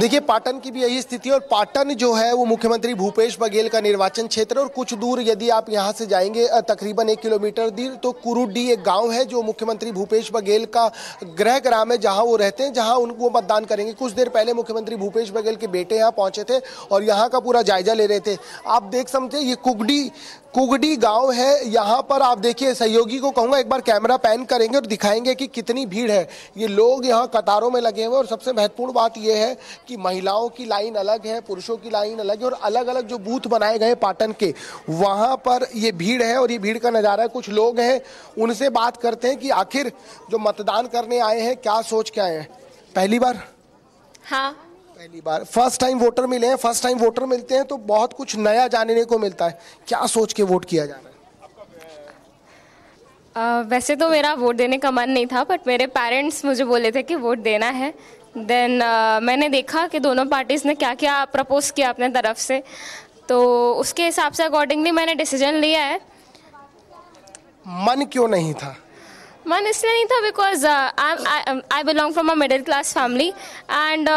देखिए पाटन की भी यही स्थिति है और पाटन जो है वो मुख्यमंत्री भूपेश बघेल का निर्वाचन क्षेत्र और कुछ दूर यदि आप यहाँ से जाएंगे तकरीबन 1 किलोमीटर दूर तो कुरुडी एक गांव है जो मुख्यमंत्री भूपेश बघेल का गृह ग्राम है, जहां वो रहते हैं, जहां उनको मतदान करेंगे। कुछ देर पहले मुख्यमंत्री भूपेश बघेल के बेटे यहाँ पहुंचे थे और यहाँ का पूरा जायजा ले रहे थे। आप देख सकते हैं ये कुगडी गांव है। यहाँ पर आप देखिए, सहयोगी को कहूँगा एक बार कैमरा पैन करेंगे और दिखाएंगे कि कितनी भीड़ है। ये लोग यहाँ कतारों में लगे हुए और सबसे महत्वपूर्ण बात यह है कि महिलाओं की लाइन अलग है, पुरुषों की लाइन अलग है और अलग अलग जो बूथ बनाए गए पाटन के, वहाँ पर ये भीड़ है और ये भीड़ का नज़ारा है। कुछ लोग हैं, उनसे बात करते हैं कि आखिर जो मतदान करने आए हैं क्या सोच के आए हैं। पहली बार? हाँ, पहली बार। फर्स्ट टाइम वोटर मिले हैं। फर्स्ट टाइम वोटर मिलते हैं तो बहुत कुछ नया जानने को मिलता है। क्या सोच के वोट किया जा रहा है? वैसे तो मेरा वोट देने का मन नहीं था, बट मेरे पेरेंट्स मुझे बोले थे कि वोट देना है। देन मैंने देखा कि दोनों पार्टीज़ ने क्या क्या प्रपोज किया अपने तरफ से, तो उसके हिसाब से अकॉर्डिंगली मैंने डिसीजन लिया है। मन क्यों नहीं था? मन इसलिए नहीं था because I belong from a middle class family and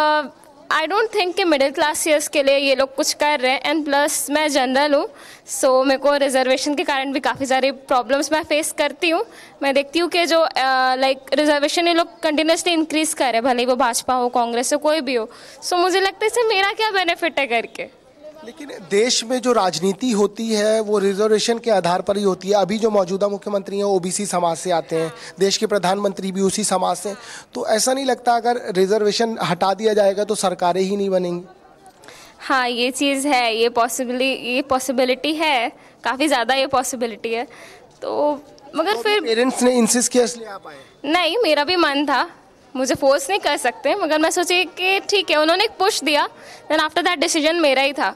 I don't think कि मिडिल क्लासियर्स के लिए ये लोग कुछ कर रहे हैं। एंड प्लस मैं जनरल हूँ, सो मेरे को रिजर्वेशन के कारण भी काफ़ी सारी प्रॉब्लम्स मैं फेस करती हूँ। मैं देखती हूँ कि जो लाइक रिजर्वेशन ये लोग कंटिन्यूसली इंक्रीज़ कर रहे हैं, भले ही वो भाजपा हो, कांग्रेस हो, कोई भी हो। सो मुझे लगता है इससे मेरा क्या बेनिफिट है करके। लेकिन देश में जो राजनीति होती है वो रिजर्वेशन के आधार पर ही होती है। अभी जो मौजूदा मुख्यमंत्री हैं ओबीसी समाज से आते हैं, देश के प्रधानमंत्री भी उसी समाज से, तो ऐसा नहीं लगता अगर रिजर्वेशन हटा दिया जाएगा तो सरकारें ही नहीं बनेंगी? हाँ, ये चीज़ है, ये पॉसिबिलिटी है, काफ़ी ज़्यादा ये पॉसिबिलिटी है। तो मगर फिर पेरेंट्स ने इंसिस्ट किया इसलिए आप आए? नहीं, मेरा भी मन था, मुझे फोर्स नहीं कर सकते, मगर मैं सोची कि ठीक है, उन्होंने एक पुश दिया, देन आफ्टर दैट डिसीजन मेरा ही था।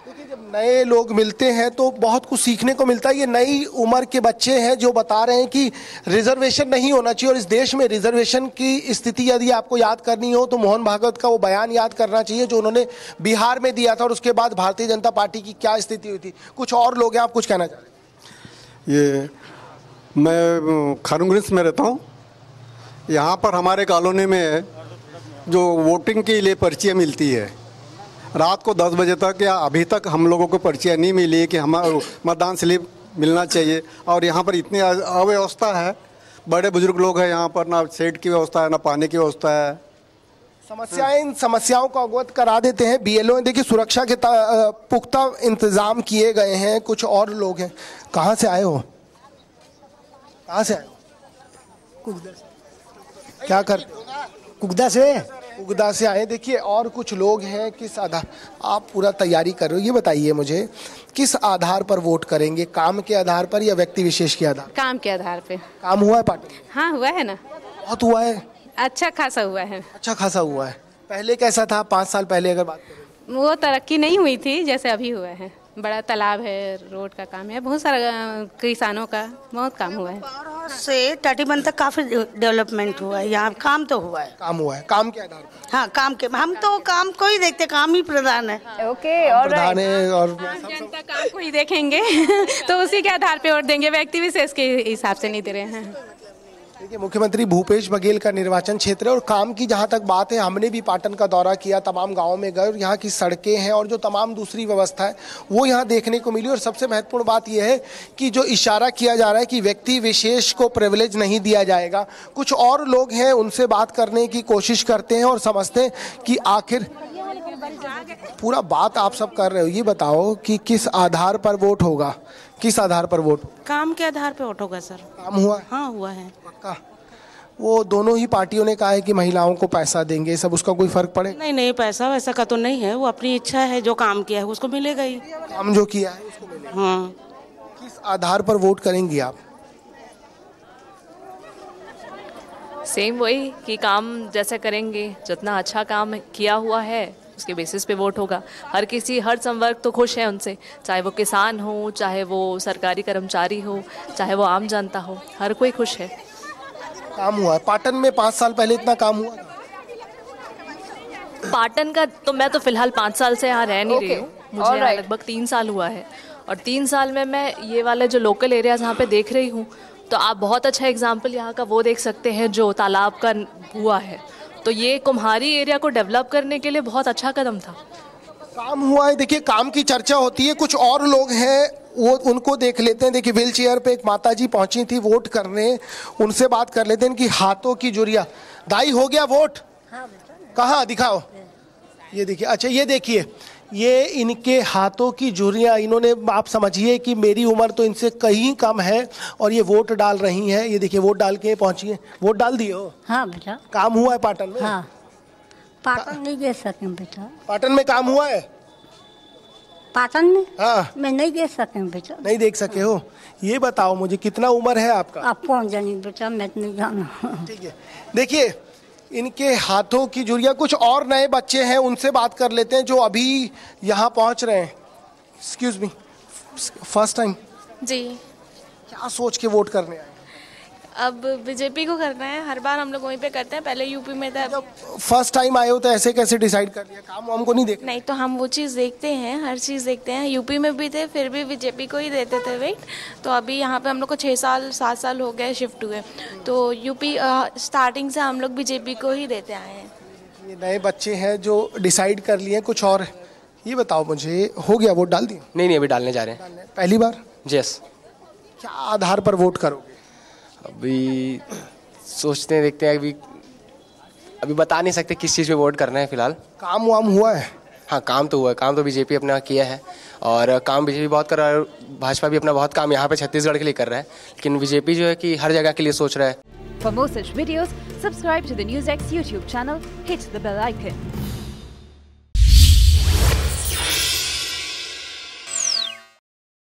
देखिए जब नए लोग मिलते हैं तो बहुत कुछ सीखने को मिलता है। ये नई उम्र के बच्चे हैं जो बता रहे हैं कि रिजर्वेशन नहीं होना चाहिए और इस देश में रिजर्वेशन की स्थिति यदि आपको याद करनी हो तो मोहन भागवत का वो बयान याद करना चाहिए जो उन्होंने बिहार में दिया था और उसके बाद भारतीय जनता पार्टी की क्या स्थिति हुई थी। कुछ और लोग हैं, आप कुछ कहना चाह रहे हैं? ये मैं खानगंज में रहता हूँ। यहाँ पर हमारे कॉलोनी में जो वोटिंग के लिए पर्चियाँ मिलती है, रात को 10 बजे तक या अभी तक हम लोगों को पर्चियाँ नहीं मिली कि हमारा मतदान स्लिप मिलना चाहिए। और यहाँ पर इतनी अव्यवस्था है, बड़े बुजुर्ग लोग हैं यहाँ पर, ना शेड की व्यवस्था है, ना पानी की व्यवस्था है। इन समस्याओं को अवगत करा देते हैं बीएलओ। देखिए सुरक्षा के पुख्ता इंतजाम किए गए हैं। कुछ और लोग हैं। कहाँ से आए हो? कहाँ से आए हो? क्या कर? कुगदा से आए। देखिए और कुछ लोग हैं। किस आधार आप पूरा तैयारी कर रहे हो, ये बताइए मुझे, किस आधार पर वोट करेंगे? काम के आधार पर या व्यक्ति विशेष के आधार? काम के आधार पे। काम हुआ है पार्टी? हाँ हुआ है ना, बहुत हुआ है, अच्छा खासा हुआ है। अच्छा खासा हुआ है। पहले कैसा था? 5 साल पहले अगर बात करें, वो तरक्की नहीं हुई थी जैसे अभी हुआ है। बड़ा तालाब है, रोड का काम है, बहुत सारा किसानों का बहुत काम हुआ है। से टाटीबंद तक काफी डेवलपमेंट हुआ है। यहाँ काम तो हुआ है। काम हुआ है, काम के आधार पर। हाँ काम के, हम तो काम को ही देखते, काम ही प्रधान है। ओके, और प्रधान है और जनता काम को ही देखेंगे तो उसी के आधार पे वोट देंगे, व्यक्ति विशेष के हिसाब से नहीं दे रहे हैं। देखिए मुख्यमंत्री भूपेश बघेल का निर्वाचन क्षेत्र है और काम की जहां तक बात है, हमने भी पाटन का दौरा किया, तमाम गांवों में गए और यहाँ की सड़कें हैं और जो तमाम दूसरी व्यवस्था है वो यहाँ देखने को मिली। और सबसे महत्वपूर्ण बात यह है कि जो इशारा किया जा रहा है कि व्यक्ति विशेष को प्रिविलेज नहीं दिया जाएगा। कुछ और लोग हैं, उनसे बात करने की कोशिश करते हैं और समझते हैं कि आखिर पूरा बात आप सब कर रहे हो। ये बताओ कि किस आधार पर वोट होगा? किस आधार पर वोट? काम के आधार पे वोट होगा सर। काम हुआ? हाँ हुआ है पक्का। वो दोनों ही पार्टियों ने कहा है कि महिलाओं को पैसा देंगे, सब उसका कोई फर्क पड़े? नहीं, पैसा वैसा का तो नहीं है, वो अपनी इच्छा है, जो काम किया है उसको मिलेगा ही। काम जो किया है उसको मिलेगा। हाँ। किस आधार पर वोट करेंगी आप? सेम वही कि काम जैसे करेंगे, जितना अच्छा काम किया हुआ है उसके बेसिस पे वोट होगा। हर संवर्ग तो खुश है उनसे, चाहे वो किसान हो, चाहे वो सरकारी कर्मचारी हो, चाहे वो आम जनता हो, हर कोई खुश है। काम हुआ है पाटन में? 5 साल पहले इतना काम हुआ था? पाटन का तो मैं तो फिलहाल 5 साल से यहाँ रह नहीं रही हूँ, मुझे यहाँ लगभग 3 साल हुआ है और 3 साल में मैं ये वाले जो लोकल एरियाज यहाँ पे देख रही हूँ, तो आप बहुत अच्छा एग्जाम्पल यहाँ का वो देख सकते हैं जो तालाब का हुआ है। तो ये कुम्हारी एरिया को डेवलप करने के लिए बहुत अच्छा कदम था। काम हुआ है। देखिए, काम की चर्चा होती है, कुछ और लोग हैं वो उनको देख लेते हैं। देखिए, व्हील चेयर पे एक माताजी पहुंची थी वोट करने, उनसे बात कर लेते हैं। इनकी हाथों की जुरिया। दाई, हो गया वोट? कहाँ दिखाओ? ये देखिए। अच्छा, ये देखिए, ये इनके हाथों की जुरियां। इन्होंने, आप समझिए कि मेरी उम्र तो इनसे कहीं कम है और ये वोट डाल रही हैं। ये देखिए, वोट डाल के पहुंची है। वोट डाल दिए हो? हाँ बेटा। काम हुआ है पाटन में? हाँ, पाटन नहीं दे सके बेटा। पाटन में काम हुआ है? पाटन में? हाँ। मैं नहीं दे सके बेटा। नहीं देख सके हो? ये बताओ मुझे, कितना उम्र है आपका? आप कौन जानी बेटा, मैं नहीं जाना। ठीक है। देखिए, इनके हाथों की जुरिया। कुछ और नए बच्चे हैं, उनसे बात कर लेते हैं जो अभी यहाँ पहुँच रहे हैं। Excuse me, first time? जी। क्या सोच के वोट करने आए? अब बीजेपी को करना है, हर बार हम लोग वहीं पे करते हैं, पहले यूपी में था। जब फर्स्ट टाइम आए हो तो ऐसे कैसे डिसाइड कर लिया? काम हमको नहीं देखना? नहीं, तो हम वो चीज़ देखते हैं, हर चीज़ देखते हैं। यूपी में भी थे, फिर भी बीजेपी को ही देते थे वेट। तो अभी यहाँ पे हम लोग को 6 साल 7 साल हो गए शिफ्ट हुए, तो यूपी स्टार्टिंग से हम लोग बीजेपी को ही देते आए हैं। ये नए बच्चे हैं जो डिसाइड कर लिए, कुछ और। ये बताओ मुझे, हो गया वोट? डाल दिए? नहीं, अभी डालने जा रहे हैं। पहली बार? यस। क्या आधार पर वोट करोगे? अभी सोचते हैं, देखते हैं। अभी बता नहीं सकते किस चीज़ पे वोट करना है फिलहाल। काम वाम हुआ है? हाँ, काम तो हुआ है। काम तो बीजेपी अपना किया है और काम बीजेपी बहुत कर रहा है। भाजपा भी अपना बहुत काम यहाँ पे छत्तीसगढ़ के लिए कर रहा है, लेकिन बीजेपी जो है कि हर जगह के लिए सोच रहा है। For more such videos, subscribe to the NewsX YouTube channel, hit the bell icon.